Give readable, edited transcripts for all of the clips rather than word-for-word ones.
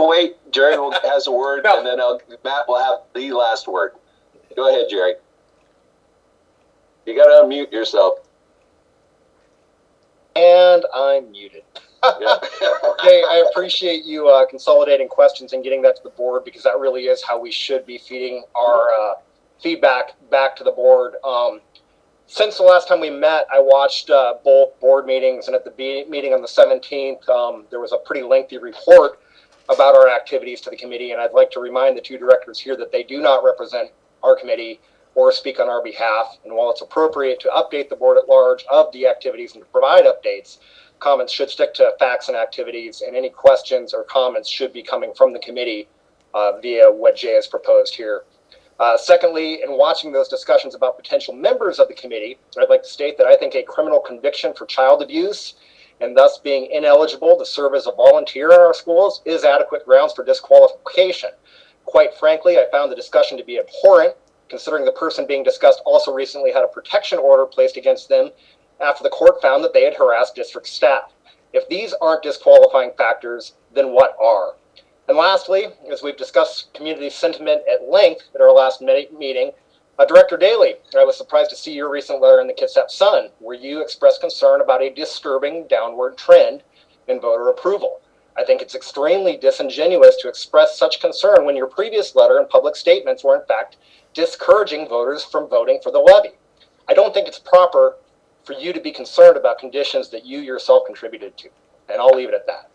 to wait. Gerry has a word, No. and then Matt will have the last word. Go ahead, Gerry. You got to unmute yourself. And I'm muted. Yeah. Hey, I appreciate you consolidating questions and getting that to the board, because that really is how we should be feeding our feedback back to the board. Since the last time we met, I watched both board meetings, and at the meeting on the 17th, there was a pretty lengthy report about our activities to the committee, and I'd like to remind the two directors here that they do not represent our committee or speak on our behalf. And while it's appropriate to update the board at large of the activities and to provide updates, comments should stick to facts and activities, and any questions or comments should be coming from the committee via what Jay has proposed here. Secondly, in watching those discussions about potential members of the committee, I'd like to state that I think a criminal conviction for child abuse and thus being ineligible to serve as a volunteer in our schools is adequate grounds for disqualification. Quite frankly, I found the discussion to be abhorrent, considering the person being discussed also recently had a protection order placed against them after the court found that they had harassed district staff. If these aren't disqualifying factors, then what are? And lastly, as we've discussed community sentiment at length at our last meeting, Director Daly, I was surprised to see your recent letter in the Kitsap Sun, where you expressed concern about a disturbing downward trend in voter approval. I think it's extremely disingenuous to express such concern when your previous letter and public statements were in fact discouraging voters from voting for the levy. I don't think it's proper for you to be concerned about conditions that you yourself contributed to. And I'll leave it at that.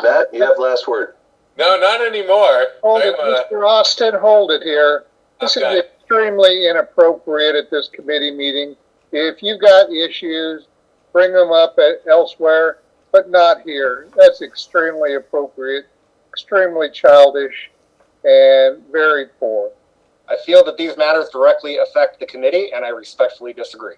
Matt, you have last word. No, not anymore. Hold it, Mr. Austin, hold it here. This is extremely inappropriate at this committee meeting. If you've got issues, bring them up elsewhere, but not here. That's extremely appropriate, extremely childish, and very poor. I feel that these matters directly affect the committee, and I respectfully disagree.